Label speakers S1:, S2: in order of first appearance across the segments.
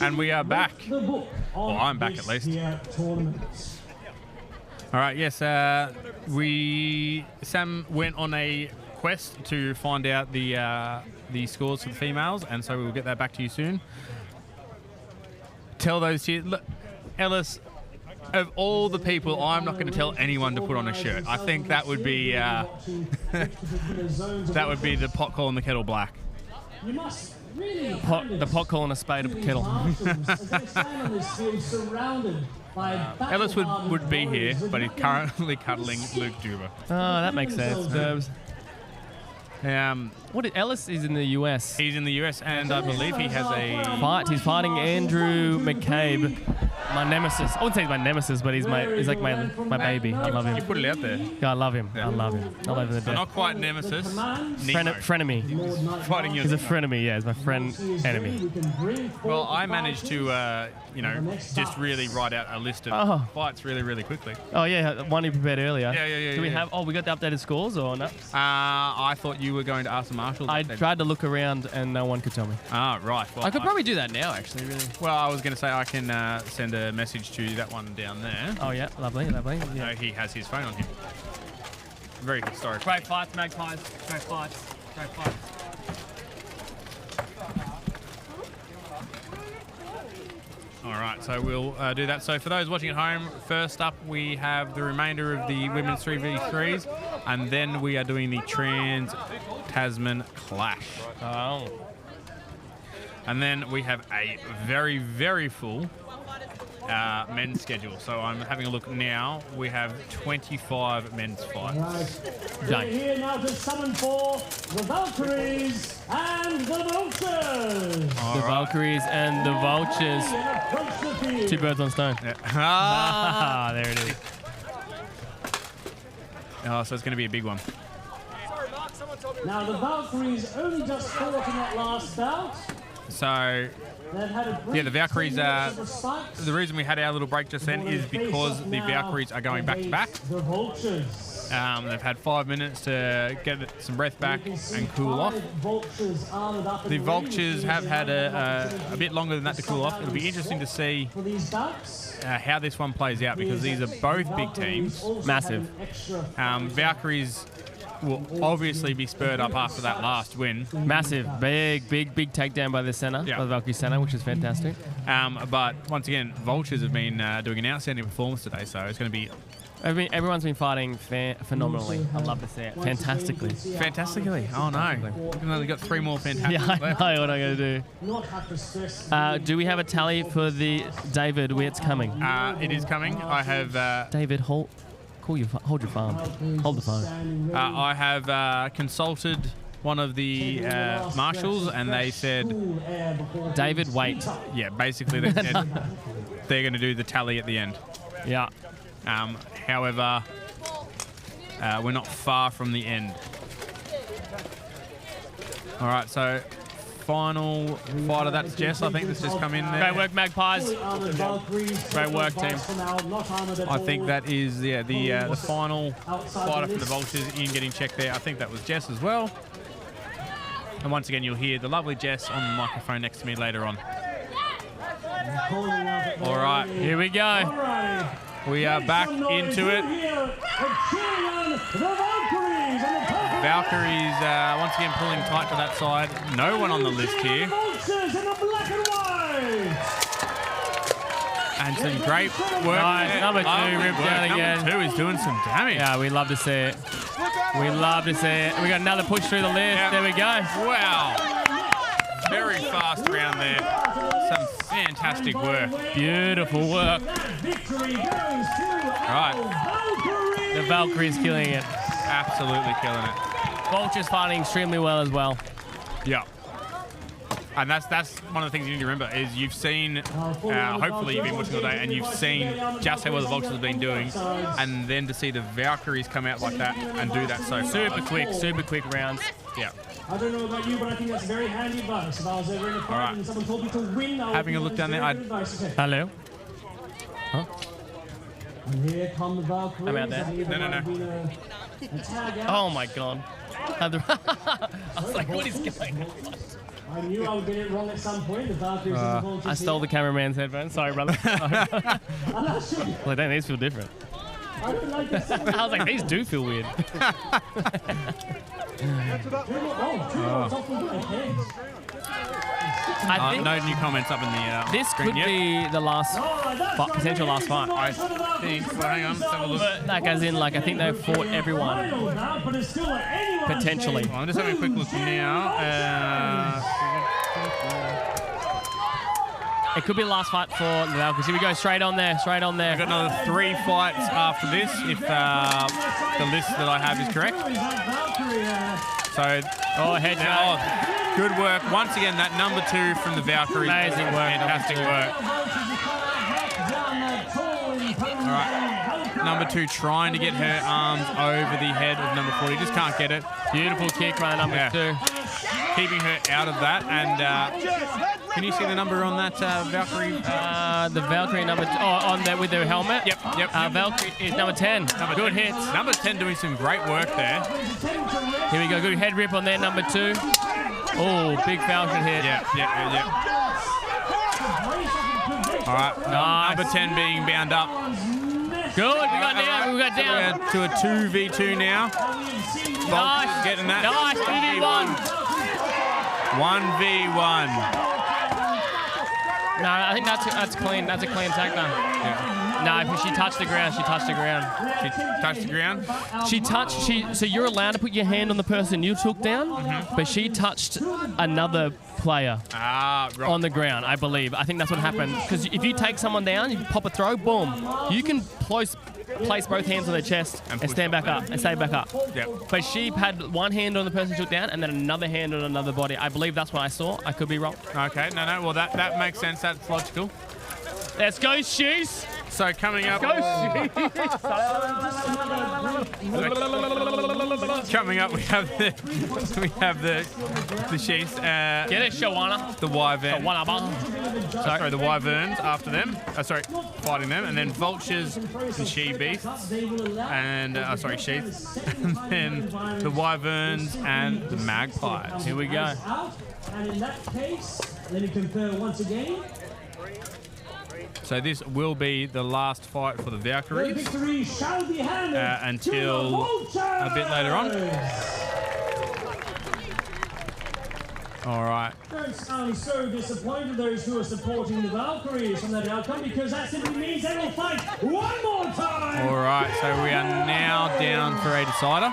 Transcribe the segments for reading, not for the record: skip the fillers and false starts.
S1: And we are back. Well, I'm back at least. All right, yes. Sam went on a quest to find out the scores for the females, and so we will get that back to you soon. Tell those here, look, Ellis. Of all the people, I'm not going to tell anyone to put on a shirt. I think that would be that would be the pot calling the kettle black.
S2: The pot calling a spade of a kettle.
S1: Ellis would be here, but he's currently cuddling Luke Juba.
S2: Oh, that makes sense. Ellis is in the US.
S1: He's in the US, and I believe he has a
S2: fight. He's fighting Andrew McCabe, my nemesis. I wouldn't say he's my nemesis, but he's like my baby. I love him.
S1: You put it out there.
S2: Yeah, I love him. Yeah. I love him. I love him to death.
S1: Not quite nemesis.
S2: Frenemy.
S1: Fighting you.
S2: He's a frenemy. Yeah, he's my friend enemy.
S1: Well, I managed to just really write out a list of fights really quickly.
S2: Oh yeah, one you prepared earlier.
S1: Yeah.
S2: Do we have? Oh, we got the updated scores or not?
S1: I thought you were going to ask the marshals.
S2: I tried to look around and no one could tell me.
S1: Ah, right. Well,
S3: I could probably do that now, actually. Really.
S1: Well, I was going to say I can send a message to that one down there.
S2: Oh yeah, lovely. Yeah.
S1: He has his phone on him. Very historic.
S2: Great fights, Magpies. Great fights.
S1: All right, so we'll do that. So for those watching at home, first up we have the remainder of the women's 3v3s, and then we are doing the Trans-Tasman Clash.
S2: Oh.
S1: And then we have a very full men's schedule. So I'm having a look now. We have 25 men's fights.
S4: We're here now to summon for the Valkyries and the Vultures.
S2: The Valkyries and the Vultures. Two birds on stone.
S1: Yeah.
S2: There it is.
S1: Oh, so it's going to be a big one.
S4: Now the Valkyries only just fought in that last bout.
S1: So, yeah, the Valkyries, the reason we had our little break just then is because the Valkyries are going back to back.
S4: The Vultures.
S1: They've had 5 minutes to get some breath back and cool off. The Vultures have had a bit longer than that to cool off. It'll be interesting to see how this one plays out, because these are both big teams.
S2: Massive.
S1: Valkyries will obviously be spurred up after that last win.
S2: Massive, big takedown by the center, by the Valkyrie center, which is fantastic.
S1: But once again, Vultures have been doing an outstanding performance today, so it's going to be...
S2: everyone's been fighting phenomenally. I'd love to see it. Fantastically.
S1: Fantastically? Oh no. We've only got 3 more fantastic
S2: left. I know what I'm going to do. Do we have a tally for the David Witt's coming?
S1: It is coming. I have...
S2: David, hold your phone. Hold the phone.
S1: I have consulted one of the marshals, and they said...
S2: David, wait.
S1: Yeah, basically they said they're going to do the tally at the end.
S2: Yeah.
S1: However, we're not far from the end. All right, so final fighter, that's Jess, I think, that's just come in there.
S2: Great work, Magpies. Great work, team.
S1: I think that is the final fighter for the Vultures in getting checked there. I think that was Jess as well. And once again, you'll hear the lovely Jess on the microphone next to me later on. All right,
S2: here we go.
S1: We are back into it. Valkyries once again pulling tight to that side. No one on the list here. And some great work.
S2: Nice. Number 2 ripped down again.
S1: Number 2 is doing some damage.
S2: Yeah, we love to see it. We love to see it. We got another push through the list. Yep. There we go.
S1: Wow. Very fast round there. Some fantastic work.
S2: Beautiful work.
S1: Right.
S2: The Valkyries killing it.
S1: Absolutely killing it.
S2: Vultures fighting extremely well as well.
S1: Yeah. And that's one of the things you need to remember is you've seen, hopefully you've been watching all day, and you've seen just how well the Vultures have been doing, and then to see the Valkyries come out like that and do that so fast.
S2: Super quick rounds.
S1: Yeah.
S4: I don't know about you, but I think that's very handy advice. If I was ever in a fight and someone told me to win, I would
S1: having a look down there.
S2: Hello? Huh?
S4: And here come the Valkyries.
S2: I'm out there.
S1: No.
S2: Oh my god. I was like, what is going on?
S4: I knew I would get it wrong at some point. The Valkyries and the Vultures.
S2: I stole the cameraman's headphones. Sorry, brother. Well, don't these feel different?
S4: I don't like this.
S2: I was like, these do feel weird. I think
S1: no new comments up in the
S2: this
S1: screen
S2: could
S1: yet.
S2: be the last potential last fight.
S1: I think. Well, hang on. Let's have a look.
S2: Like as in, like I think they've fought everyone potentially.
S1: Well, I'm just having a quick look now.
S2: It could be the last fight for the Valkyries. Here we go, straight on there, straight on there.
S1: We've got another 3 fights after this, if the list that I have is correct. So,
S2: head
S1: now, good work. Once again, that number 2 from the Valkyries.
S2: Amazing work.
S1: Fantastic work. All right. Number 2 trying to get her arms over the head of number 40. Just can't get it.
S2: Beautiful kick by number 2.
S1: Keeping her out of that. And can you see the number on that Valkyrie?
S2: The Valkyrie number on there with their helmet.
S1: Yep.
S2: Valkyrie is number 10. Good hits.
S1: Number 10 doing some great work there.
S2: Here we go. Good head rip on there, number 2. Oh, big Falcon hit.
S1: Yeah. All right.
S2: Nice.
S1: Number 10 being bound up.
S2: Good. We got down. We got down.
S1: To a 2v2 now.
S2: Nice.
S1: Getting that.
S2: Nice. 2v1.
S1: 1v1.
S2: No, I think that's clean. That's a clean takedown.
S1: Yeah.
S2: No, because she touched the ground. She touched the ground.
S1: She touched the ground?
S2: So you're allowed to put your hand on the person you took down, but she touched another player
S1: right.
S2: on the ground, I believe. I think that's what happened. Because if you take someone down, you pop a throw, boom. You can place both hands on their chest and stand back up and stay back up.
S1: Yep.
S2: But she had one hand on the person she took down and then another hand on another body. I believe that's what I saw. I could be wrong.
S1: Okay, no. Well, that makes sense. That's logical.
S2: Let's go, Sheath.
S1: So coming up... Coming up, we have the Sheath.
S2: Get it, Shawana.
S1: The Wyverns. Sorry, the Wyverns after them. Fighting them, and then Vultures and She-Beasts, and Sheath, and then the Wyverns and the Magpies.
S2: Here we go.
S4: And in that case, let me confirm once again.
S1: So this will be the last fight for the Valkyries
S4: Victory shall be handed
S1: until a bit later on. All right.
S4: Don't sound so disappointed, those who are supporting the Valkyries, from that outcome, because that simply means they will fight one more time.
S1: All right. So we are now down for a decider.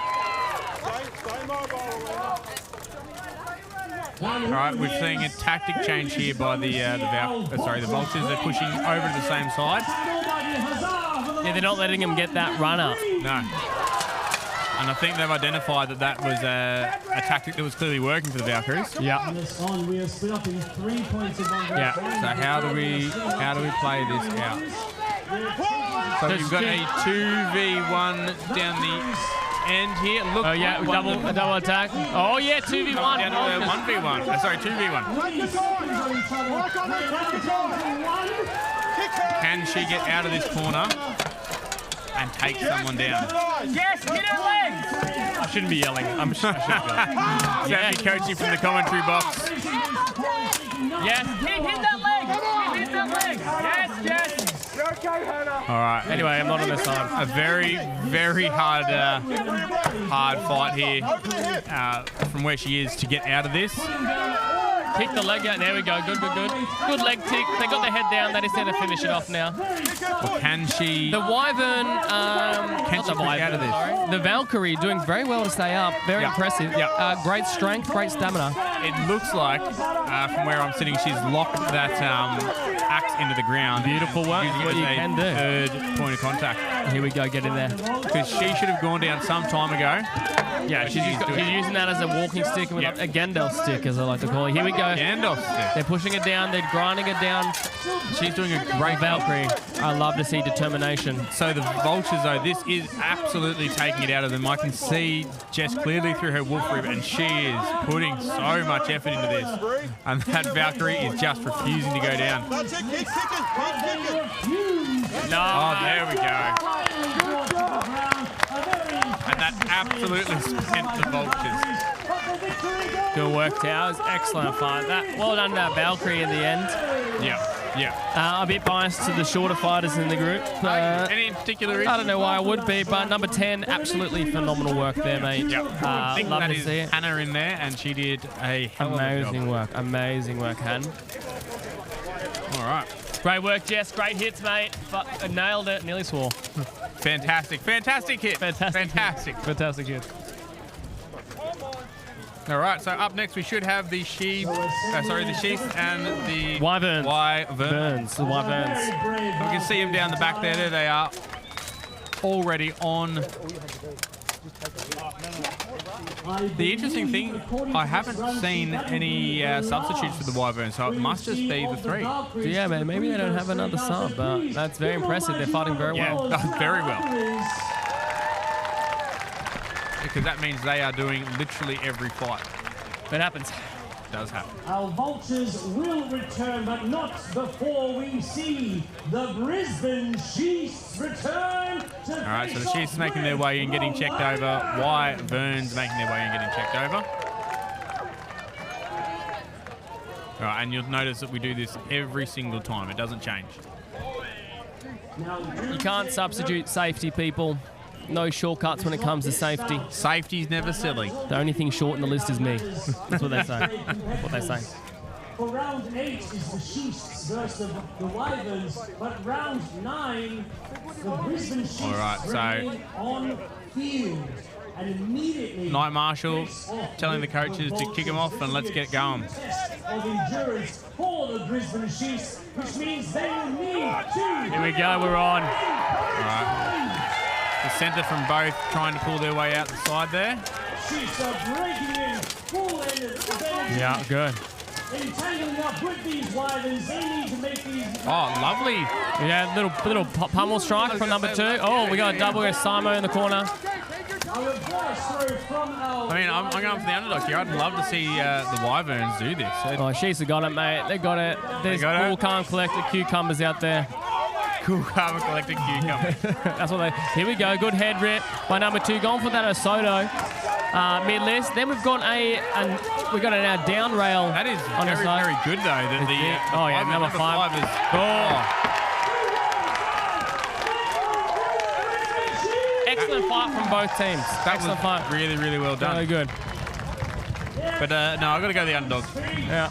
S1: All right, we're seeing a tactic change here by the Vultures. They're pushing over to the same side.
S2: Yeah, they're not letting him get that run up.
S1: No. And I think they've identified that was a tactic that was clearly working for the Valkyries.
S2: Yeah.
S4: We are split up in 3 points of one.
S1: Yeah. So how do we play this out? So we've got a 2v1 down the end here. Look,
S2: double attack. Oh yeah, 2v1.
S1: Down to 1v1. Sorry, 2v1. Can she get out of this corner and take someone down?
S2: Yes, hit her legs. I shouldn't be yelling. I shouldn't be yelling.
S1: Zappy coaching from the commentary box.
S2: Yes, hit that leg. Hit that leg. Yes.
S1: All right.
S2: Anyway, I'm not on this side.
S1: A very, very hard fight here from where she is to get out of this.
S2: Kick the leg out. There we go. Good. Good leg tick. They got their head down. They just need to finish it off now.
S1: Well, can she...
S2: The Wyvern...
S1: can she get out of this?
S2: Sorry. The Valkyrie doing very well to stay up. Very impressive. Great strength, great stamina.
S1: It looks like, from where I'm sitting, she's locked that axe into the ground.
S2: Beautiful work.
S1: Using
S2: What
S1: it
S2: you
S1: as
S2: can
S1: a
S2: do.
S1: third point of contact.
S2: Here we go. Get in there.
S1: Because she should have gone down some time ago.
S2: Yeah, she's using that as a walking stick, and a Gandalf stick, as I like to call it. Here we go.
S1: Gandalf stick.
S2: They're pushing it down. They're grinding it down.
S1: She's doing a great
S2: Valkyrie. I love to see determination.
S1: So the Vultures, though, this is absolutely taking it out of them. I can see Jess clearly through her wolf rib, and she is putting so much effort into this. And that Valkyrie is just refusing to go down.
S2: No.
S1: Oh, there we go. And that absolutely spent the Vultures.
S2: Good work, Towers. Excellent fight. Well done to that Valkyrie in the end.
S1: Yeah.
S2: A bit biased to the shorter fighters in the group.
S1: Any in particular reason?
S2: I don't know why I would be, but number 10, absolutely phenomenal work there, mate.
S1: I think
S2: love
S1: that
S2: to
S1: is
S2: see it.
S1: Hannah in there, and she did a hell of a job.
S2: Amazing work, Han.
S1: All right.
S2: Great work, Jess. Great hits, mate. Nailed it. Nearly swore.
S1: Fantastic hit.
S2: Fantastic hit.
S1: All right, so up next we should have the Sheath, the Sheath and the
S2: Wyverns. The Wyverns.
S1: We can see them down the back there. There they are, already on. The interesting thing, I haven't seen any substitutes for the Wyverns, so it must just be the three.
S2: Yeah, man, maybe they don't have another sub, but that's very impressive. They're fighting very well.
S1: Yeah, very well. Because that means they are doing literally every fight.
S2: It happens.
S1: It does happen.
S4: Our Vultures will return, but not before we see the Brisbane Sheath return to.
S1: All right, so the Sheaths making their way in, getting checked over. Wyverns making their way in, getting checked over. All right, and you'll notice that we do this every single time. It doesn't change.
S2: You can't substitute safety, people. No shortcuts when it comes to safety.
S1: Safety's never silly.
S2: The only thing short in the list is me. That's what they say. That's what they say.
S4: For round 8 is the Sheaths versus the Wyverns, but round 9, the Brisbane Sheaths remain on field. And immediately
S1: Night Marshal telling the coaches to kick them off and let's get going.
S4: Test of endurance for the Brisbane Sheaths, which means they will need to.
S2: Here we go, we're on.
S1: All right. The centre from both trying to pull their way out the side there.
S4: Sheaths are breaking in full end.
S2: Yeah, good.
S4: Entangling up with these Wyverns, they need to make these.
S1: Oh, lovely.
S2: Yeah, little pummel strike from number 2. Oh, we got a double with Simo in the corner.
S1: I mean, I'm going for the underdog here. I'd love to see the Wyverns do this.
S2: Oh, Sheaths have got it, mate. They got it. There's cool, calm, collected cucumbers out there.
S1: Cool, calm, collected cucumbers.
S2: That's what they. Here we go. Good head rip by number 2. Going for that Osoto. Mid-list. Then we've got an down rail.
S1: That is
S2: on
S1: very, very good though.
S2: Number 5 is. Excellent fight from both teams. Excellent fight.
S1: Really, really well done.
S2: Really good.
S1: But no, I've got to go the underdog.
S2: Yeah.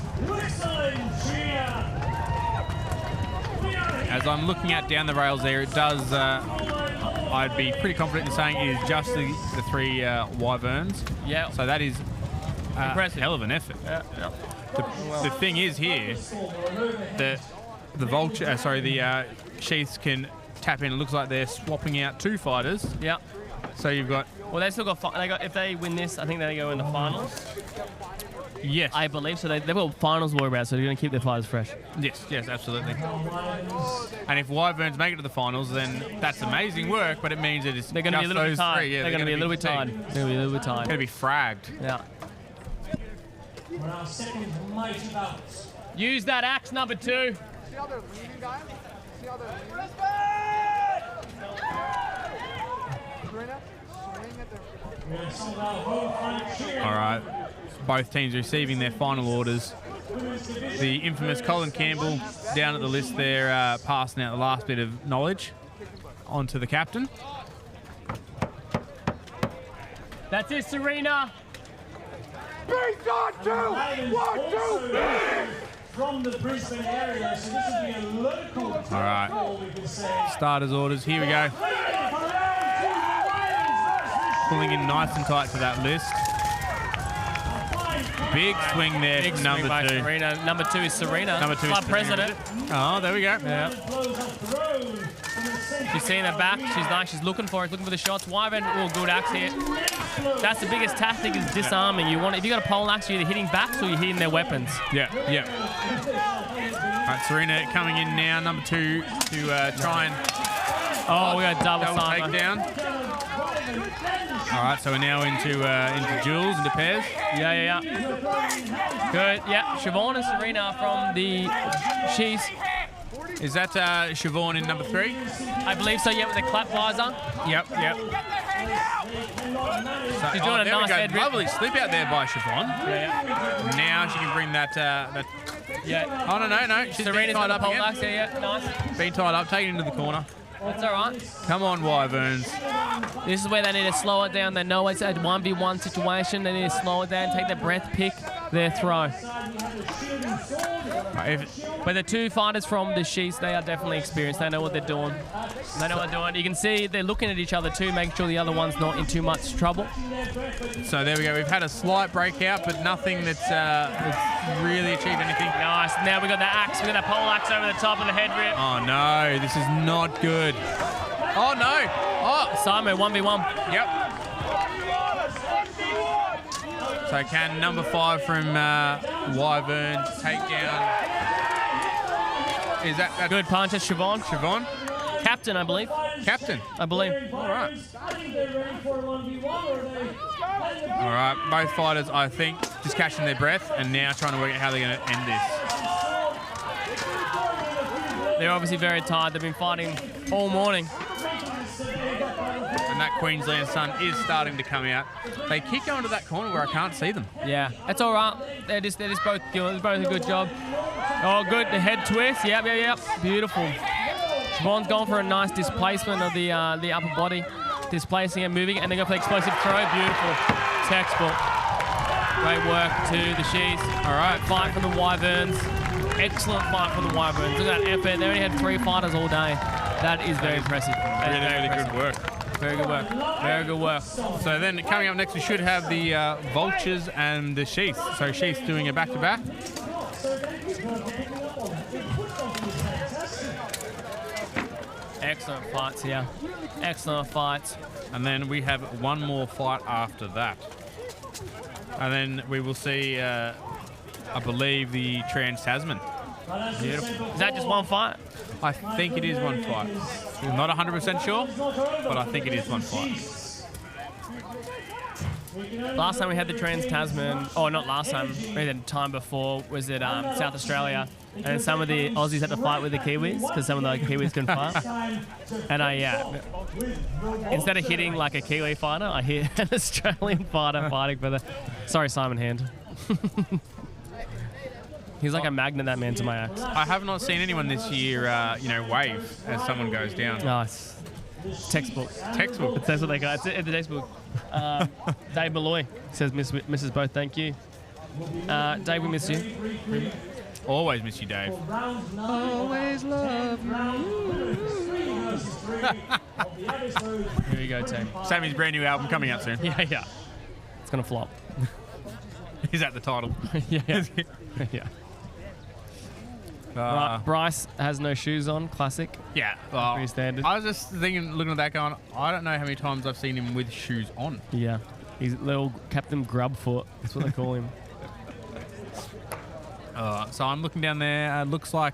S1: As I'm looking at down the rails there, it does. I'd be pretty confident in saying it is just the 3 Wyverns.
S2: Yeah.
S1: So that is
S2: impressive.
S1: Hell of an effort.
S2: Yeah.
S1: The thing is here, the Sheaths can tap in. It looks like they're swapping out 2 fighters.
S2: Yeah.
S1: So you've got.
S2: Well, they still got. If they win this, I think they go in the finals.
S1: Yes.
S2: I believe so. They've got finals to worry about, so they're going to keep their fighters fresh.
S1: Yes, absolutely. And if Wyverns make it to the finals, then that's amazing work, but it means that it's
S2: they're going to be a little bit tired.
S1: Yeah,
S2: they're going to be a little bit tired. They're going to be a little bit tired.
S1: Going to be fragged.
S2: Yeah. Use that axe, number 2.
S3: See how they're leaning, guys? See how they're leaning?
S1: All right. Both teams receiving their final orders. The infamous Colin Campbell down at the list there, passing out the last bit of knowledge onto the captain.
S2: That's it, Serena.
S3: Beat on 2! 1, 2,
S4: from the Brisbane area, so this will be a local.
S1: All right. Starters orders. Here we go. Pulling in nice and tight to that list. Big swing there from number 2.
S2: Serena. Number 2 is Serena.
S1: Number 2 is
S2: Club president.
S1: Oh, there we go.
S2: Yeah. She's seeing her back. She's nice. She's looking for it. Looking for the shots. Wyvern, good axe here. That's the biggest tactic is disarming. You want if you got a pole axe, you're either hitting backs or you're hitting their weapons.
S1: Yeah. All right, Serena coming in now. Number 2 to try and.
S2: Oh, we got double
S1: takedown. All right, so we're now into duels, into pairs.
S2: Yeah. Good. Yeah, Siobhan and Serena from the Sheath.
S1: Is that Siobhan in number 3?
S2: I believe so, yeah, with the clap visor.
S1: Yep. So,
S2: She's doing a
S1: there we
S2: nice
S1: go.
S2: head rip.
S1: Lovely slip out there by Siobhan.
S2: Yeah.
S1: Now she can bring that.
S2: Yeah.
S1: Oh, no. She's been
S2: Serena's
S1: tied
S2: got the
S1: up
S2: pole
S1: again.
S2: axe, yeah, nice.
S1: Been tied up, taken into the corner.
S2: That's all right.
S1: Come on, Wyverns.
S2: This is where they need to slow it down. They know it's a 1v1 situation. They need to slow it down, take their breath, pick their throw. But the two fighters from the Sheath, they are definitely experienced. They know what they're doing. You can see they're looking at each other too, making sure the other one's not in too much trouble.
S1: So there we go. We've had a slight breakout, but nothing that's really achieved anything.
S2: Nice. Now we've got the axe. We've got that pole axe over the top of the head rip.
S1: Oh, no. This is not good. Oh, no. Oh.
S2: Simon, 1v1.
S1: Yep. So can number 5 from Wyvern take down... Is that
S2: good punch? It's Siobhan.
S1: Siobhan?
S2: Captain, I believe.
S1: Captain?
S2: I believe.
S1: All right. All right. Both fighters, I think, just catching their breath and now trying to work out how they're going to end this.
S2: They're obviously very tired. They've been fighting all morning.
S1: And that Queensland sun is starting to come out. They keep going to that corner where I can't see them.
S2: Yeah, that's all right. They're just both doing both a good job. Oh, good. The head twist. Yep. Beautiful. Siobhan's gone for a nice displacement of the upper body, displacing and moving, and then go for the explosive throw. Beautiful. Textbook. Great work to the Sheath. All right, fight from the Wyverns. Excellent fight from the Wyverns. Look at that effort. They only had 3 fighters all day. That is very impressive.
S1: Really good work.
S2: Very good work. Very good work.
S1: So then coming up next, we should have the Vultures and the Sheath. So Sheath doing a back-to-back.
S2: Excellent fights here. Excellent fights.
S1: And then we have one more fight after that. And then we will see, I believe, the Trans-Tasman.
S2: Beautiful. Is that just one fight?
S1: I think it is one fight. I'm not 100% sure, but I think it is one fight.
S2: Last time we had the Trans-Tasman, not last time, maybe the time before, was at South Australia. And some of the Aussies had to fight with the Kiwis because some of the Kiwis couldn't fight. And instead of hitting like a Kiwi fighter, I hit an Australian fighter fighting for the... Sorry, Simon Hand. He's like a magnet, that man, to my axe.
S1: I have not seen anyone this year, wave as someone goes down.
S2: Nice. Textbook.
S1: Textbook.
S2: That's what they got. It's in the textbook. Dave Malloy says, Mrs. Both, thank you. Dave, we miss you.
S1: Always miss you, Dave.
S2: Always love you. Here you go, team.
S1: Sammy's brand new album coming out soon.
S2: Yeah. It's going to flop.
S1: Is that the title?
S2: Yeah.
S1: Yeah.
S2: Bryce has no shoes on. Classic.
S1: Yeah.
S2: Pretty standard.
S1: I was just thinking, looking at that going, I don't know how many times I've seen him with shoes on.
S2: Yeah. He's little Captain Grubfoot. That's what they call him.
S1: So I'm looking down there. It looks like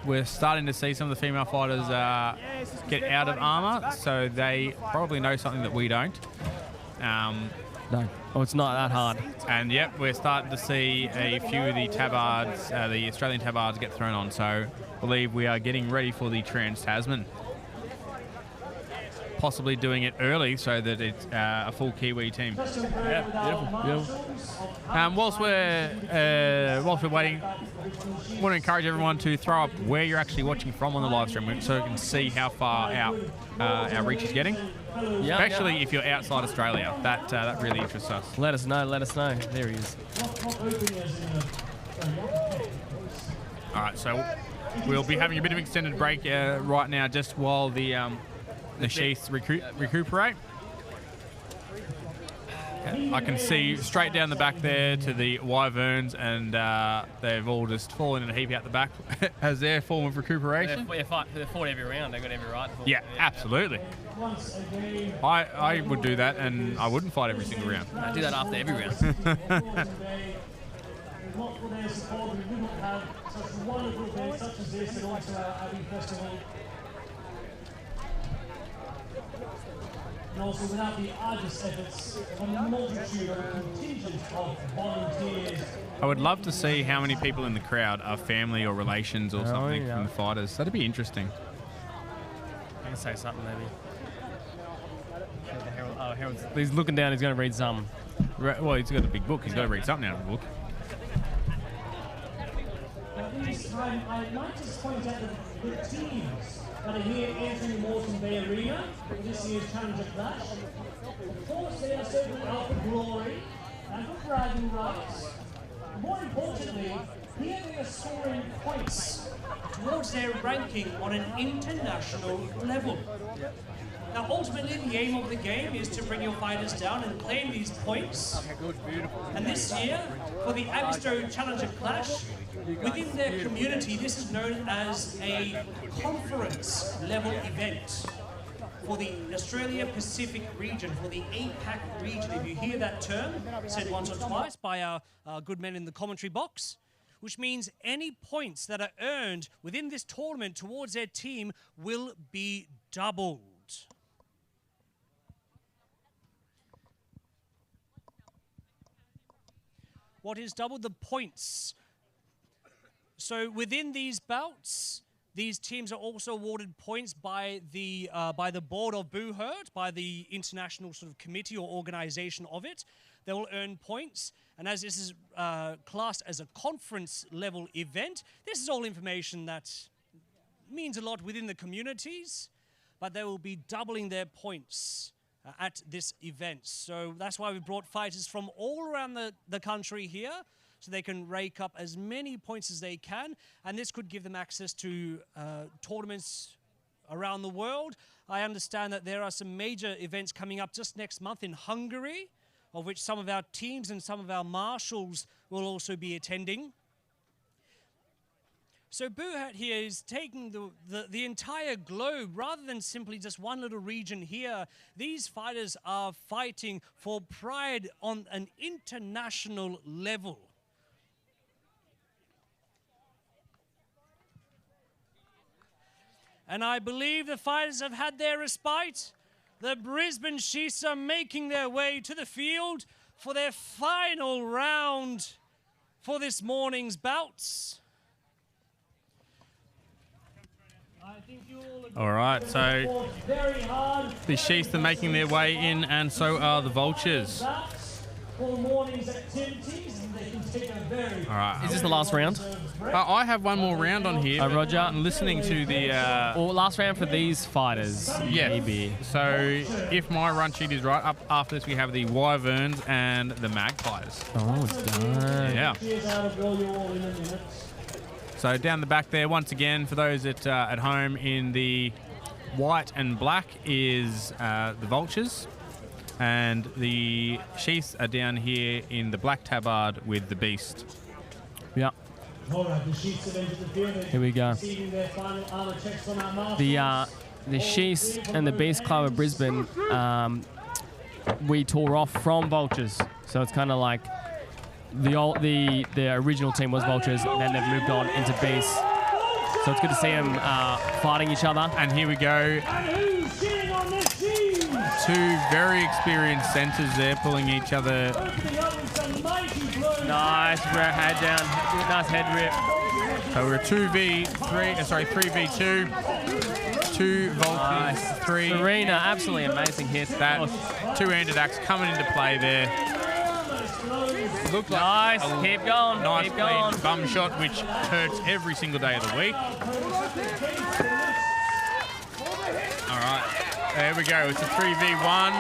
S1: we're starting to see some of the female fighters get out of armour, so they probably know something that we don't.
S2: No. Oh, it's not that hard.
S1: And yep, we're starting to see a few of the tabards, the Australian tabards, get thrown on. So I believe we are getting ready for the Trans-Tasman. Possibly doing it early so that it's a full Kiwi team.
S2: Yeah, beautiful.
S1: Whilst we're waiting, I want to encourage everyone to throw up where you're actually watching from on the live stream so you can see how far out our reach is getting. Especially if you're outside Australia. That really interests us.
S2: Let us know. There he is.
S1: All right, so we'll be having a bit of an extended break right now just while the Sheaths recuperate. I can see straight down the back there to the Wyverns, and they've all just fallen in a heap out the back as their form of recuperation.
S2: They fought every round. They've got every right.
S1: Yeah, absolutely. I would do that, and I wouldn't fight every single round.
S2: I do that after every round.
S4: and also without the arduous efforts of a multitude of a contingent of volunteers.
S1: I would love to see how many people in the crowd are family or relations or something from the fighters. That'd be interesting.
S2: I can say something maybe. Oh, Harold's, he's looking down. He's going to read some.
S1: Well, he's got a big book. He's got to read something out of the book.
S4: At this time, I'd like to point out the teams that are here entering the Moreton Bay Arena for this year's Challenger Clash. Of course, they are certainly out for glory and for bragging rights. More importantly, here they are scoring points towards their ranking on an international level. Now, ultimately, the aim of the game is to bring your fighters down and claim these points. And this year, for the Abbeystowe Challenger Clash, within their community, this is known as a conference-level event for the Australia Pacific region, for the APAC region. If you hear that term said once or twice by our good men in the commentary box, which means any points that are earned within this tournament towards their team will be doubled. What is double? The points. So within these bouts, these teams are also awarded points by the board of Buhurt, by the international sort of committee or organization of it. They will earn points. And as this is classed as a conference level event, this is all information that means a lot within the communities, but they will be doubling their points at this event. So that's why we brought fighters from all around the country here, so they can rake up as many points as they can, and this could give them access to tournaments around the world. I understand that there are some major events coming up just next month in Hungary, of which some of our teams and some of our marshals will also be attending. So Buhurt here is taking the entire globe, rather than simply just one little region here. These fighters are fighting for pride on an international level. And I believe the fighters have had their respite. The Brisbane Sheaths are making their way to the field for their final round for this morning's bouts.
S1: All right, so the Sheaths are making their way in, and so are the Vultures. All right.
S2: Is this the last round?
S1: I have one more round on here.
S2: Roger.
S1: I'm listening to the...
S2: or last round for these fighters,
S1: yeah.
S2: maybe.
S1: So if my run sheet is right, up after this we have the Wyverns and the Magpies.
S2: Oh, it's done.
S1: Yeah. So down the back there, once again, for those at home, in the white and black is the Vultures, and the Sheaths are down here in the black tabard with the Beast.
S2: Yeah. Here we go. The Sheaths and the Beast Club of Brisbane, we tore off from Vultures, so it's kind of like the original team was Vultures, and then they've moved on into Beasts. So it's good to see them fighting each other.
S1: And here we go. Two very experienced centres there pulling each other.
S2: Nice head down. Nice head rip.
S1: So we're a 3v2. Two Vultures,
S2: nice.
S1: Three.
S2: Serena, absolutely amazing hit.
S1: That two-handed axe coming into play there. Looked like
S2: nice, keep going,
S1: nice
S2: keep going.
S1: Clean bum shot, which hurts every single day of the week. All right, there we go. It's a 3v1,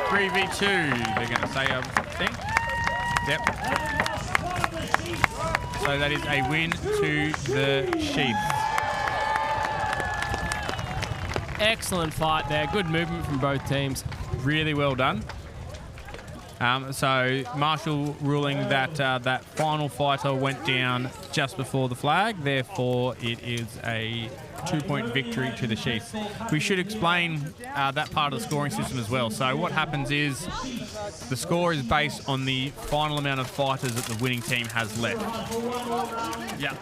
S1: 3v2. They're going to say, I think. Yep. So that is a win to the Sheath.
S2: Excellent fight there. Good movement from both teams.
S1: Really well done. So Marshall ruling that that final fighter went down just before the flag. Therefore, it is a 2-point victory to the Sheath. We should explain that part of the scoring system as well. So what happens is the score is based on the final amount of fighters that the winning team has left. Yeah.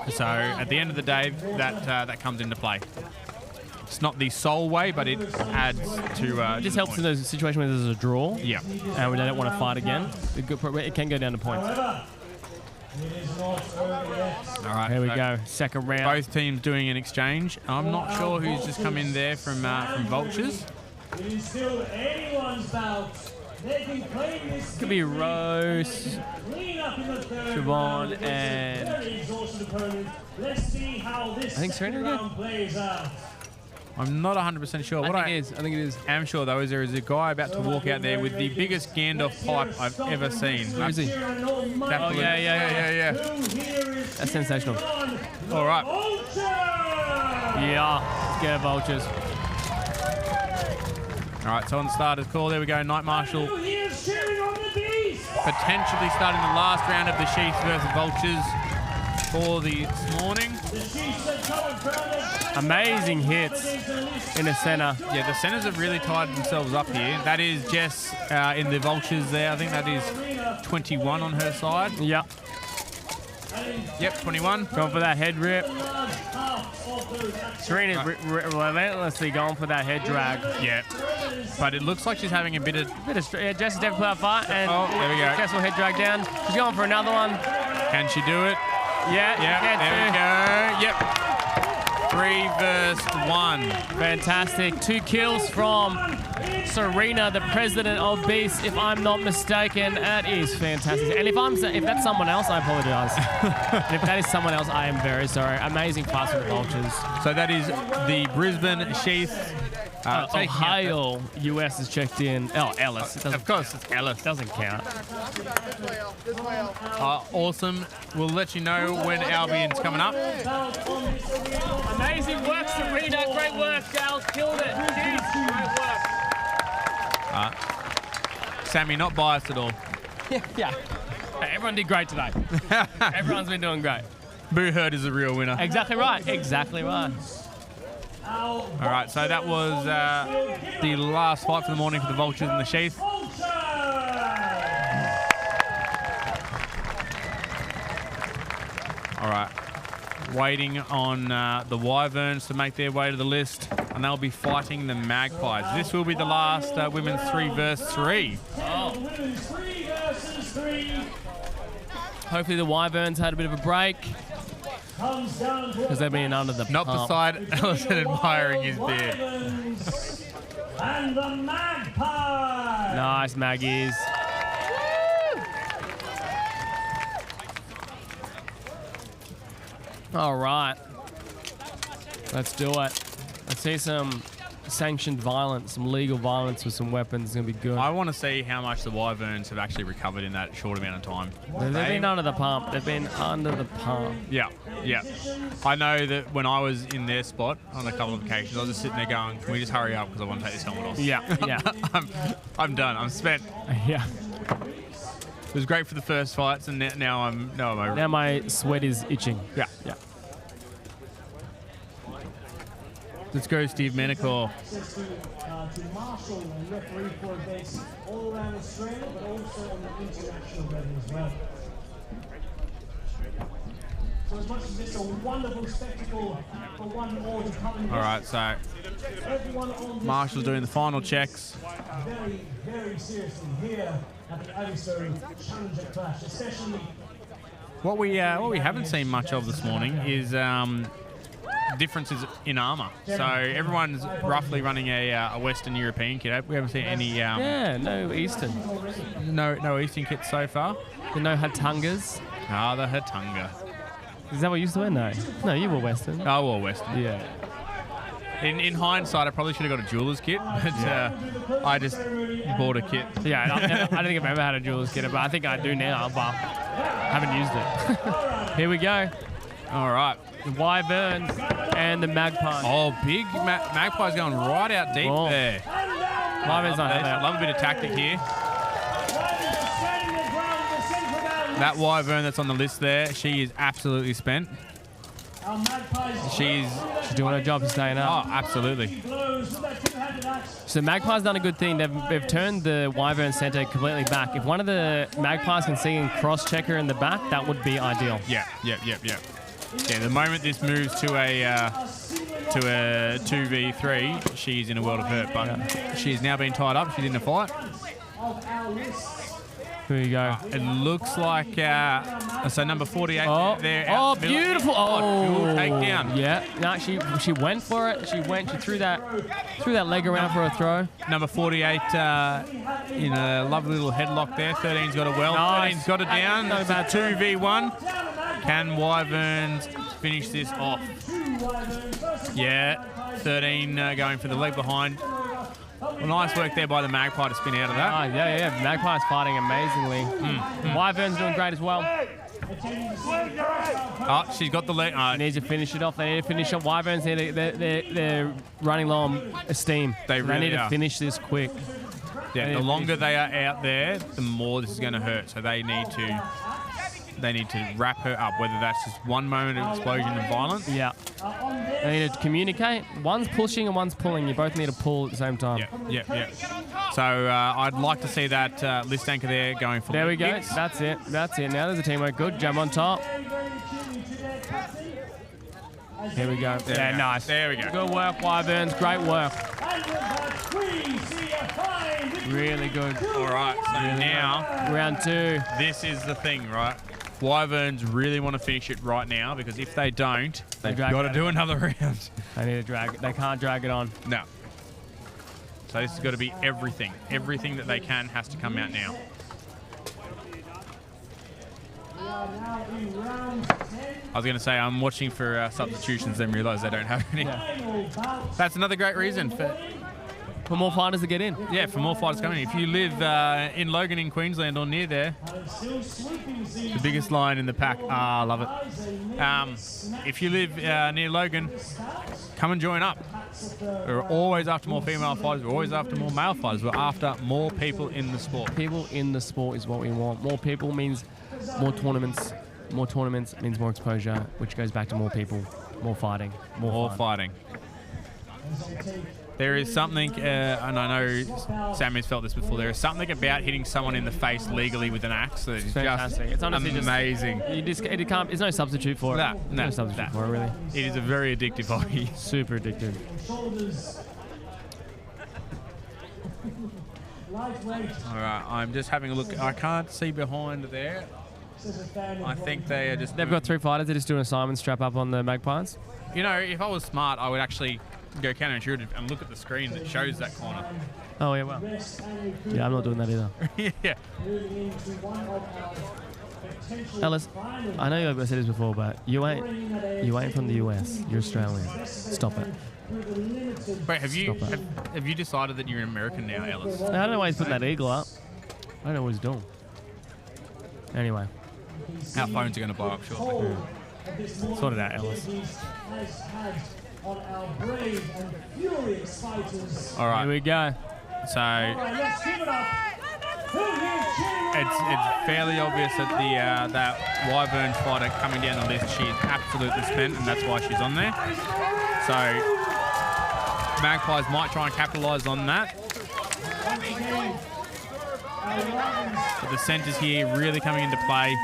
S1: So at the end of the day, that comes into play. It's not the sole way, but it adds to.
S2: It just helps in those situations where there's a draw.
S1: Yeah.
S2: And we don't want to fight again. It can go down to points.
S1: All right.
S2: Here we go. Second round.
S1: Both teams doing an exchange. I'm not sure who's just come in there from Vultures.
S4: It is still anyone's bout. They can claim this.
S2: Could be Rose, Siobhan, and
S4: let's see how this
S2: I think Serena
S4: round plays out.
S1: I'm not 100% sure.
S2: I think it is.
S1: am sure, though, is there is a guy about to walk out there with the biggest Gandalf pipe I've ever seen.
S2: Where is he?
S1: Oh, yeah.
S2: That's sensational.
S1: All right.
S2: Yeah, let's get Vultures.
S1: All right, so on the starter's call, there we go. Knight Marshal potentially starting the last round of the Sheath versus Vultures for this morning.
S2: Amazing hits in the center.
S1: Yeah, the centers have really tied themselves up here. That is Jess in the Vultures there. I think that is 21 on her side.
S2: Yep.
S1: Yep, 21.
S2: Going for that head rip. Serena's relentlessly going for that head drag.
S1: Yeah. But it looks like she's having a bit of...
S2: Jess is definitely put that fight. And
S1: there we go.
S2: Successful head drag down. She's going for another one.
S1: Can she do it?
S2: Yeah,
S1: there we go. Yep. 3 versus 1.
S2: Fantastic. 2 kills from Serena, the president of Beast, if I'm not mistaken. That is fantastic. And if that's someone else, I apologize. And if that is someone else, I am very sorry. Amazing pass from the Vultures.
S1: So that is the Brisbane Sheath.
S2: Ohio, US is checked in. Oh, Ellis.
S1: Of course, it's Ellis.
S2: Doesn't count.
S1: Awesome. We'll let you know when Albion's coming up.
S2: Amazing work, Serena. Great work, Gal. Killed it. Jeez. Great work.
S1: Sammy, not biased at all.
S2: Yeah. Hey, everyone did great today. Everyone's been doing great.
S1: Buhurt is the real winner.
S2: Exactly right. Exactly right.
S1: All right, so that was the last fight for the morning for the Vultures and the Sheath. All right, waiting on the Wyverns to make their way to the list, and they'll be fighting the Magpies. This will be the last women's 3 versus 3.
S2: Oh. Hopefully the Wyverns had a bit of a break. Because they've been under the
S1: Not
S2: pump.
S1: beside Ellison admiring his beard.
S4: And the Magpies.
S2: Nice, Maggies. All right. Let's do it. Let's see some sanctioned violence, some legal violence with some weapons. It's going to be good.
S1: I want to see how much the Wyverns have actually recovered in that short amount of time.
S2: They've been under the pump. They've been under the pump.
S1: Yeah. I know that when I was in their spot on a couple of occasions, I was just sitting there going, can we just hurry up because I want to take this helmet off.
S2: Yeah.
S1: I'm done. I'm spent.
S2: Yeah.
S1: It was great for the first fights, and now I'm over.
S2: Now my sweat is itching.
S1: Yeah. Let's go, Steve Menacor.
S4: To marshal and referee for events all around Australia, but also on the international level as well. So as much as it's a wonderful spectacle for one all to come and
S1: all right, so Marshall's doing the final checks.
S4: very, very seriously here at the Abbeystowe Challenger Clash, especially.
S1: What we haven't seen much of this morning is differences in armour. So everyone's roughly running a Western European kit. We haven't seen any.
S2: No Eastern.
S1: No Eastern kits so far.
S2: No Hatungas.
S1: The Hatunga.
S2: Is that what you used to wear? No, you were Western.
S1: I wore Western.
S2: Yeah.
S1: In hindsight, I probably should have got a jeweler's kit, but I just bought a kit.
S2: Yeah, I don't think I've ever had a jeweler's kit, but I think I do now, but haven't used it. Here we go.
S1: All right.
S2: The Wyverns and the Magpies.
S1: Oh, big Magpie's going right out deep there.
S2: Wyverns don't have that.
S1: Love a bit of tactic here. That Wyvern that's on the list there, she is absolutely spent. She's
S2: doing her job, staying up.
S1: Oh, absolutely.
S2: So Magpie's done a good thing. They've turned the Wyvern centre completely back. If one of the Magpies can see and cross-check her in the back, that would be ideal.
S1: Yeah. Yeah, the moment this moves to a 2v3, she's in a world of hurt. But she's now been tied up. She's in a fight.
S2: Here you go.
S1: It looks like so number 48 there.
S2: Oh, beautiful!
S1: Cool takedown.
S2: Yeah. No, she went for it. She threw that leg around for a throw.
S1: Number 48 in a lovely little headlock there. 13's got it well.
S2: Nice.
S1: 13's got it down.
S2: Not
S1: It's a 2v1. Can Wyverns finish this off? Yeah. 13 going for the leg behind. Well, nice work there by the Magpie to spin out of that.
S2: Oh, yeah. Magpie's fighting amazingly. Wyvern's doing great as well.
S1: Oh, she's got the leg.
S2: Needs to finish it off. They need to finish up. Wyverns, they're running low on steam.
S1: They really
S2: need to
S1: are.
S2: finish this quick.
S1: Yeah, the longer they are out there, the more this is going to hurt. So they need to wrap her up, whether that's just one moment of explosion and violence.
S2: Yeah. They need to communicate. One's pushing and one's pulling. You both need to pull at the same time.
S1: Yeah. So I'd like to see that list anchor there going for
S2: There we go.
S1: kicks.
S2: That's it. Now there's a teamwork. Good. Jump on top. Here we go.
S1: There we go.
S2: Nice.
S1: There we go.
S2: Good work, Wyverns. Great work. Really good.
S1: All right, so now
S2: Round 2.
S1: this is the thing, right? Wyverns really want to finish it right now because if they don't, they've
S2: drag
S1: got to
S2: it
S1: do another round.
S2: They need to drag it. They can't drag it on.
S1: No. So this has got to be everything. Everything that they can has to come out now. I was going to say I'm watching for substitutions, then realise they don't have any.
S2: Yeah.
S1: That's another great reason for
S2: more fighters to get in.
S1: Yeah, for more fighters coming in. If you live in Logan in Queensland or near there, the biggest lion in the pack. I love it. If you live near Logan, come and join up. We're always after more female fighters. We're always after more male fighters. We're after more people in the sport.
S2: People in the sport is what we want. More people means more tournaments. More tournaments means more exposure, which goes back to more people, more fighting, more
S1: fighting. There is something, and I know Sam has felt this before, there is something about hitting someone in the face legally with an axe that is
S2: fantastic.
S1: Just
S2: it's honestly
S1: amazing.
S2: There's no substitute for it. No substitute for it, really.
S1: It is a very addictive hobby.
S2: Super addictive.
S1: All right, I'm just having a look. I can't see behind there. I think they are just...
S2: They've got 3 fighters. They're just doing a Simon strap up on the Magpies.
S1: You know, if I was smart, I would actually go counterintuitive and look at the screen that shows that corner.
S2: Oh, yeah, well. Yeah, I'm not doing that either.
S1: Yeah.
S2: Ellis, I know I've said this before, but you ain't from the US. You're Australian. Stop it.
S1: Wait, have you decided that you're an American now, Ellis?
S2: I don't know why he's putting that eagle up. I don't know what he's doing. Anyway.
S1: Our phones are going to blow up shortly.
S2: Sort it out, Ellis.
S1: All right.
S2: Here we go.
S1: So it's fairly obvious that that Wyverns fighter coming down the list, she's absolutely spent, and that's why she's on there. So Magpies might try and capitalise on that. But the centres here really coming into play.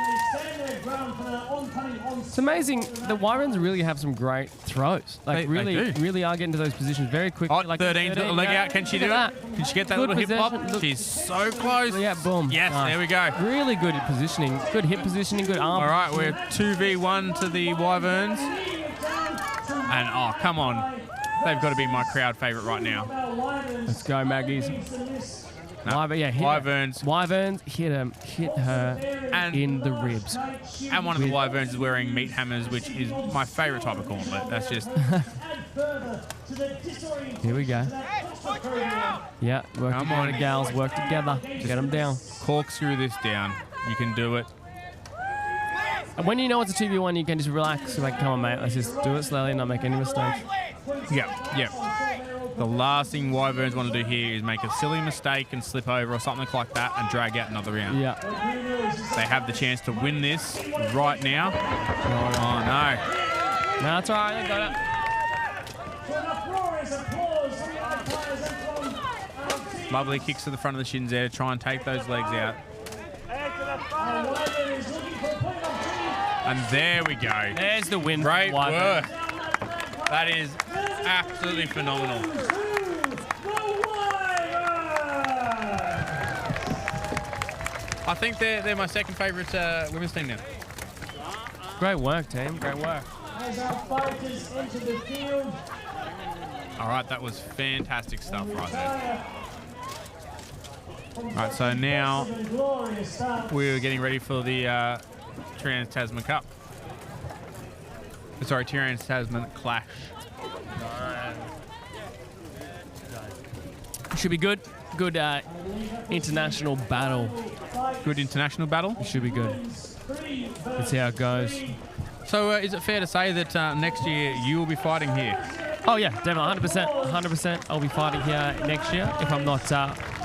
S2: It's amazing. The Wyverns really have some great throws. Like,
S1: They do.
S2: really are getting to those positions very quickly.
S1: Oh,
S2: like
S1: 13's got the leg out. Can she do it? Can she get that
S2: Good
S1: little hip hop?
S2: possession. Look.
S1: She's so close.
S2: Yeah, boom.
S1: Yes,
S2: Nice.
S1: there we go.
S2: Really good at positioning. Good hip positioning, good arm.
S1: All right, we're 2v1 to the Wyverns. And, oh, come on. They've got to be my crowd favourite right now.
S2: Let's go, Maggies.
S1: No. Wyverns.
S2: Wyverns hit her
S1: And-
S2: in the ribs.
S1: And one of the Wyverns is wearing meat hammers, which is my favourite type of gauntlet. That's just...
S2: Here we go. Yeah, work
S1: Come
S2: together,
S1: on.
S2: gals. Work together. Get them down.
S1: corkscrew this down. You can do it.
S2: And when you know it's a 2v1, you can just relax. Like, come on, mate. Let's just do it slowly and not make any mistakes.
S1: Yep. The last thing Wyverns want to do here is make a silly mistake and slip over or something like that and drag out another round.
S2: Yeah.
S1: They have the chance to win this right now. Oh, no.
S2: No, that's all right. They got it.
S1: Lovely kicks to the front of the shins there to try and take those legs out. And there we go.
S2: There's the win.
S1: Great
S2: for Wyvern.
S1: work. That is absolutely phenomenal. I think they're my second favourite women's team now.
S2: Great work, team. Great work.
S4: As our fighters enter the field.
S1: All right, that was fantastic stuff right there. All right, so now we're getting ready for the Trans-Tasman Cup. Sorry, Trans-Tasman Clash.
S2: Should be good. Good international battle.
S1: Good international battle.
S2: Should be good. Let's see how it goes.
S1: So is it fair to say that next year you will be fighting here?
S2: Oh yeah, definitely, 100%. 100%. I'll be fighting here next year if I'm not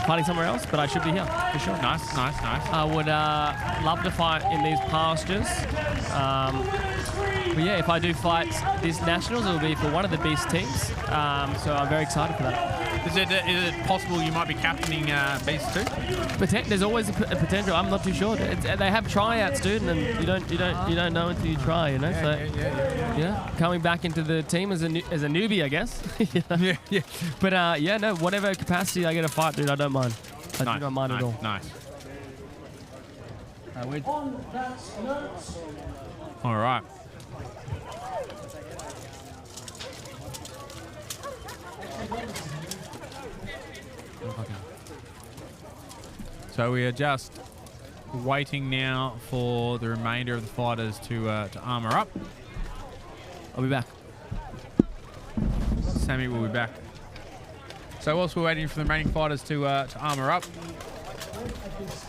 S2: fighting somewhere else, but I should be here for sure.
S1: Nice.
S2: I would love to fight in these pastures. But yeah, if I do fight these nationals, it will be for one of the beast teams. So I'm very excited for that.
S1: Is it possible you might be captaining Beast too?
S2: There's always a potential. I'm not too sure. They have tryouts, dude, and you don't know until you try. You know. Yeah. Coming back into the team as a newbie, I guess.
S1: Yeah.
S2: But no. Whatever capacity I get to fight, dude, I don't mind. I do not mind at all.
S1: Nice.
S4: On that note.
S1: All right. So we are just waiting now for the remainder of the fighters to armour up.
S2: I'll be back.
S1: Sammy will be back. So whilst we're waiting for the remaining fighters to armour up,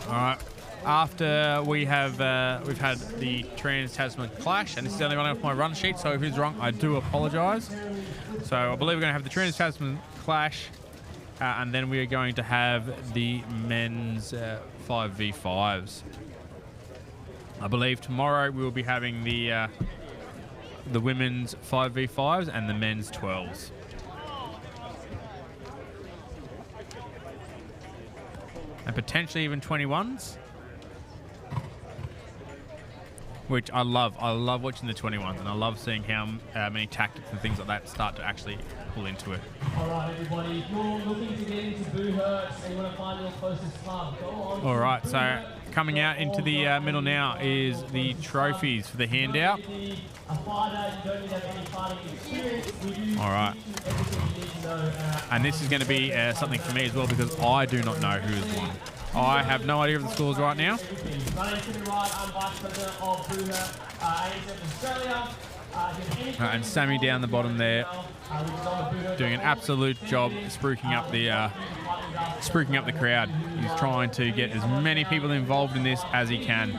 S1: all right. After we have we've had the Trans-Tasman Clash, and this is the only one off my run sheet. So if it's wrong, I do apologise. So I believe we're going to have the Trans-Tasman Clash. And then we are going to have the men's 5v5s. I believe tomorrow we will be having the women's 5v5s and the men's 12s. And potentially even 21s. Which I love. I love watching the 21s, and I love seeing how many tactics and things like that start to actually pull into it.
S4: All right, everybody. If you're looking to get into Buhurt and you want to find your closest club, go on.
S1: All right, so coming out into the middle now is the trophies for the handout. All right. And this is going to be something for me as well, because I do not know who has won. I have no idea of the scores right now. And Sammy down the bottom there, doing an absolute job spruiking up the crowd. He's trying to get as many people involved in this as he can.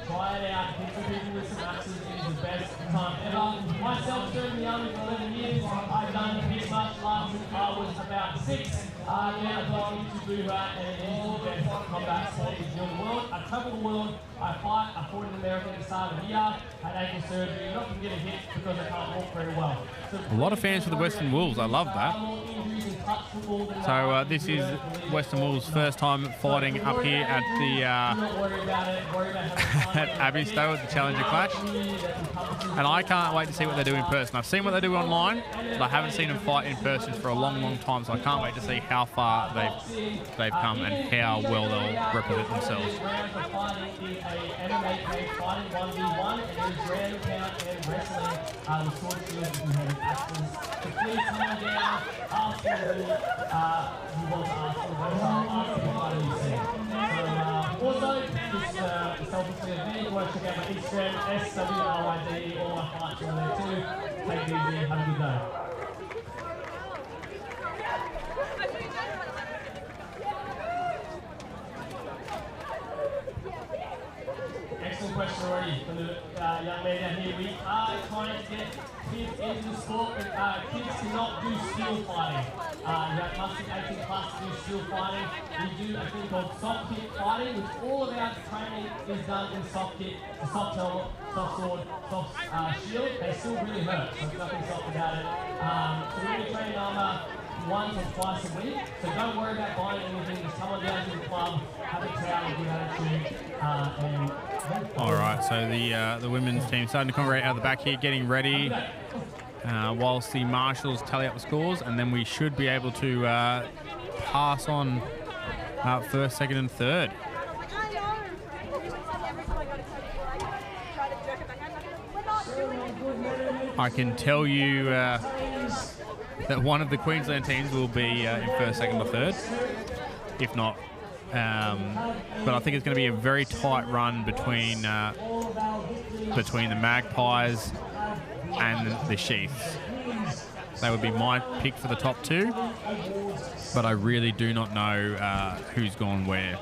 S4: Try it out, hit some people with some axes. It is the best time ever. Myself, serving the army for 11 years, I've done this much last I was about 6. Now I've gone into Buhurt, and it is the best combat sport in the world. I travel the world, I fight, I fought in America at the start of the year, had ankle surgery, not to get a hit because I can't walk very well. So
S1: a lot of fans for the Western Wolves, I love that. So this is Western Wolves' first time fighting up here at the at Abbeystowe at the Challenger Clash, and I can't wait to see what they do in person. I've seen what they do online, but I haven't seen them fight in person for a long, long time. So I can't wait to see how far they've come and how well they'll represent themselves.
S4: Also, just selfishly of me, want to check out my Instagram, SWRYD, all my fights are on there too. Take it easy, have a good day. Excellent question already from the young man down here. We are trying to get kids into the sport, but kids cannot do steel fighting. You must be 18 plus to do steel fighting. We do a thing called soft kit fighting, which all of our training is done in soft kit, the soft helmet, soft sword, soft shield. They still really hurt, so there's nothing soft about it. So we're going to train armor.
S2: once or twice a week. So don't worry about buying anything. Just come on down to the club, have a towel, give attitude,
S1: All right, so the women's team starting to congregate out the back here, getting ready, whilst the marshals tally up the scores, and then we should be able to pass on first, second, and third. I can tell you that one of the Queensland teams will be in first, second, or third, if not. But I think it's going to be a very tight run between the Magpies and the Sheaths. That would be my pick for the top two, but I really do not know who's gone where.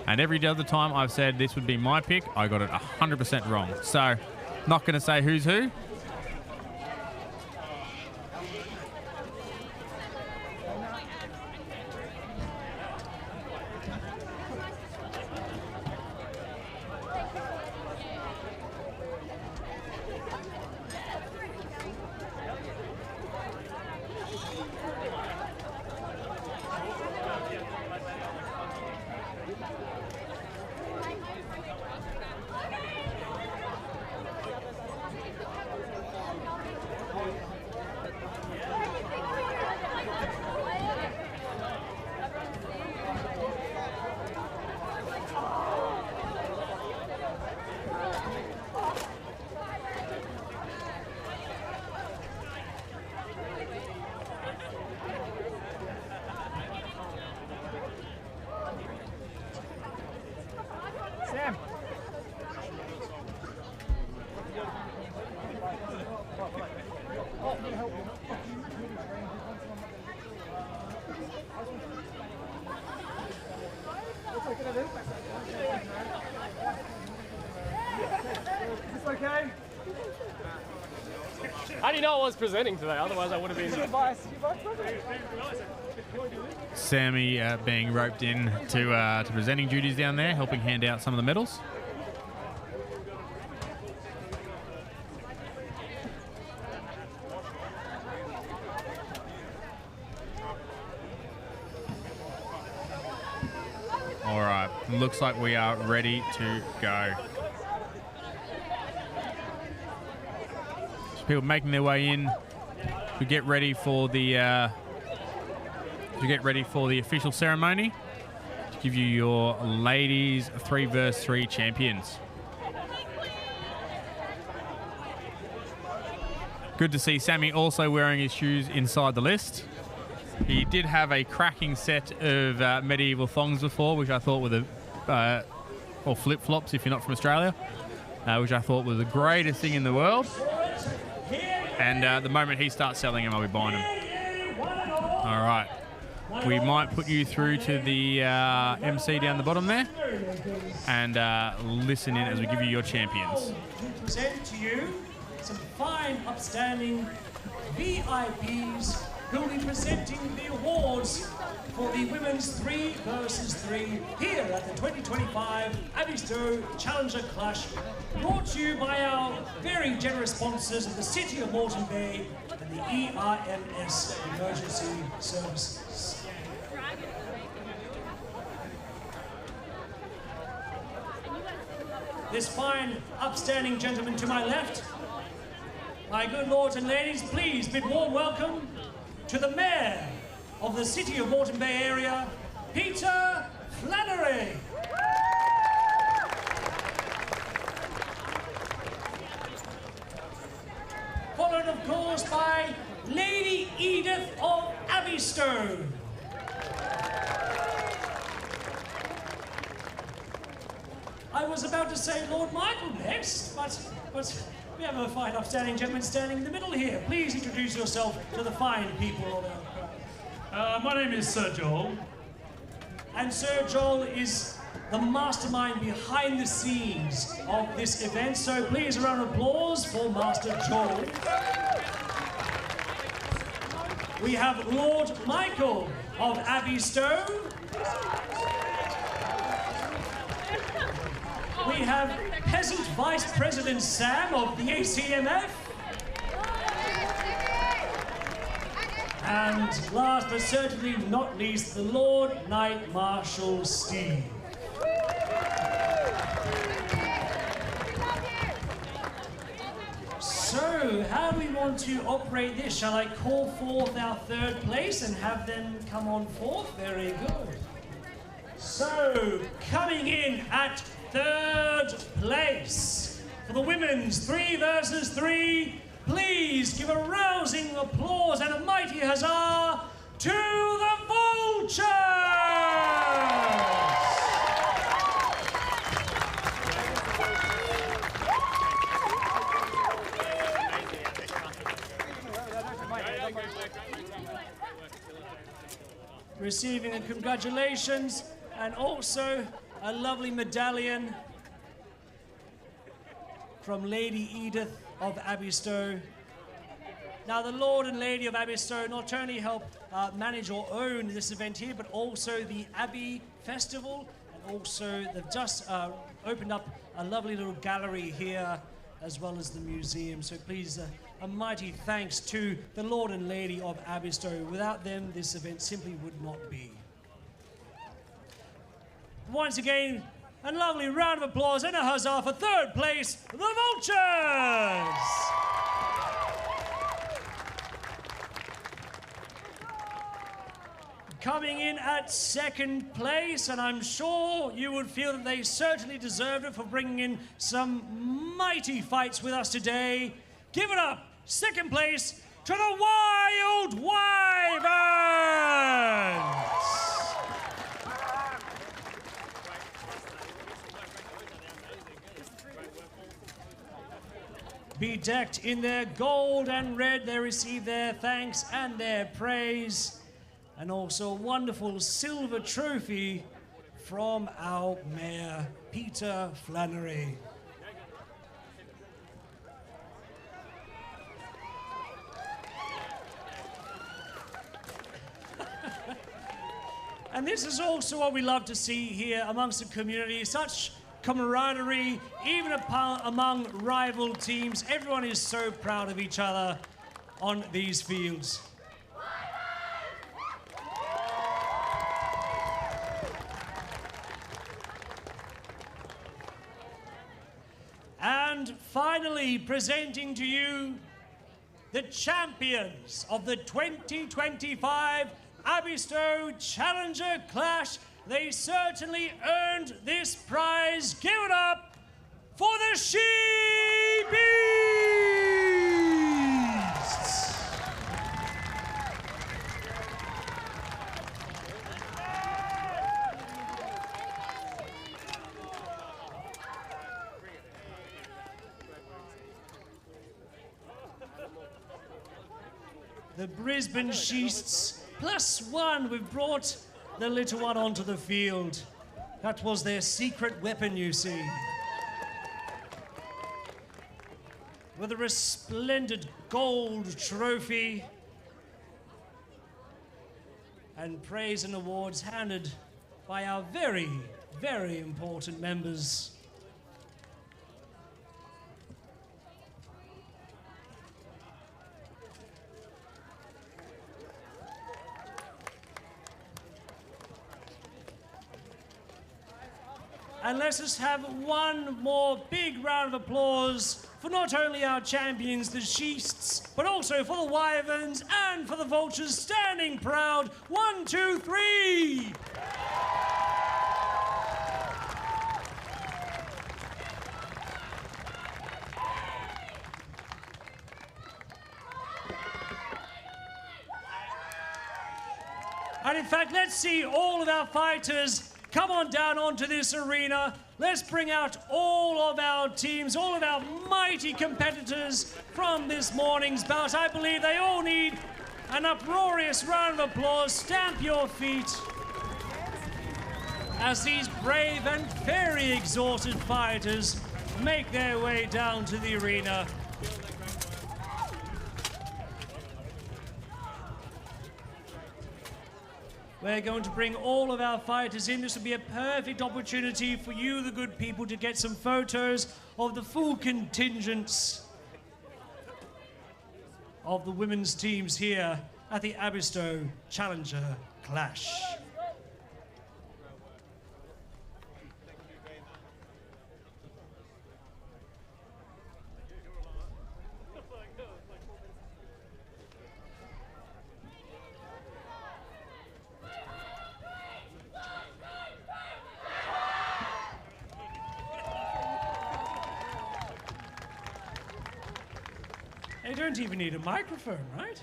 S1: And every other time I've said this would be my pick, I got it 100% wrong. So, not going to say who's who.
S5: Okay.
S2: How do you know I was presenting today? Otherwise I would have been.
S1: Sammy being roped in to presenting duties down there, helping hand out some of the medals. All right, looks like we are ready to go. People making their way in to get ready for the official ceremony to give you your ladies 3v3 champions. Good to see Sammy also wearing his shoes inside the list. He did have a cracking set of medieval thongs before, which I thought were the or flip-flops if you're not from Australia, which I thought was the greatest thing in the world. And the moment he starts selling them, I'll be buying them. All right. We might put you through to the MC down the bottom there and listen in as we give you your champions.
S4: To present to you some fine, upstanding VIPs who will be presenting the awards for the Women's 3v3 here at the 2025 Abbeystowe Challenger Clash, brought to you by our very generous sponsors of the City of Moreton Bay and the ERMS Emergency Services. This fine, upstanding gentleman to my left, my good lords and ladies, please bid warm welcome to the Mayor of the City of Moreton Bay area, Peter Flannery. Followed, of course, by Lady Edith of Abbeystowe. I was about to say Lord Michael next, but we have a fine upstanding gentleman standing in the middle here. Please introduce yourself to the fine people of our crowd.
S5: My name is Sir Joel.
S4: And Sir Joel is the mastermind behind the scenes of this event, so please a round of applause for Master Joel. We have Lord Michael of Abbeystowe. We have Peasant Vice President Sam of the ACMF. And last but certainly not least, the Lord Knight Marshal Steve. So, how do we want to operate this? Shall I call forth our third place and have them come on forth? Very good. So, coming in at third place for the women's 3 versus 3, please give a rousing applause and a mighty huzzah to the Vultures! Receiving a congratulations and also a lovely medallion from Lady Edith of Abbeystowe. Now, the Lord and Lady of Abbeystowe not only help manage or own this event here, but also the Abbey Festival, and also they've just opened up a lovely little gallery here, as well as the museum. So please, a mighty thanks to the Lord and Lady of Abbeystowe. Without them, this event simply would not be. Once again, a lovely round of applause and a huzzah for third place, the Vultures! Coming in at second place, and I'm sure you would feel that they certainly deserved it for bringing in some mighty fights with us today. Give it up, second place, to the Wild Wyverns! Bedecked in their gold and red, they receive their thanks and their praise. And also a wonderful silver trophy from our Mayor, Peter Flannery. And this is also what we love to see here amongst the community, such camaraderie, even among rival teams. Everyone is so proud of each other on these fields. And finally, presenting to you the champions of the 2025 Abbeystowe Challenger Clash. They certainly earned this prize. Give it up for the She-Beasts! The Brisbane Sheaths +1, we've brought the little one onto the field. That was their secret weapon, you see. With a resplendent gold trophy and praise and awards handed by our very, very important members. And let's just have one more big round of applause for not only our champions, the Sheaths, but also for the Wyverns and for the Vultures, standing proud. 1, 2, 3! And in fact, let's see all of our fighters come on down onto this arena. Let's bring out all of our teams, all of our mighty competitors from this morning's bout. I believe they all need an uproarious round of applause. Stamp your feet as these brave and very exhausted fighters make their way down to the arena. We're going to bring all of our fighters in. This will be a perfect opportunity for you, the good people, to get some photos of the full contingents of the women's teams here.
S6: at the Abbeystowe Challenger Clash. You don't even need a microphone, right?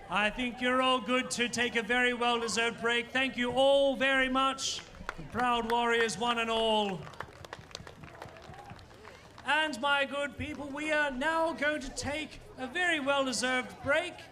S6: I think you're all good to take a very well-deserved break. Thank you all very much, the proud warriors, one and all. And my good people, we are now going to take a very well-deserved break.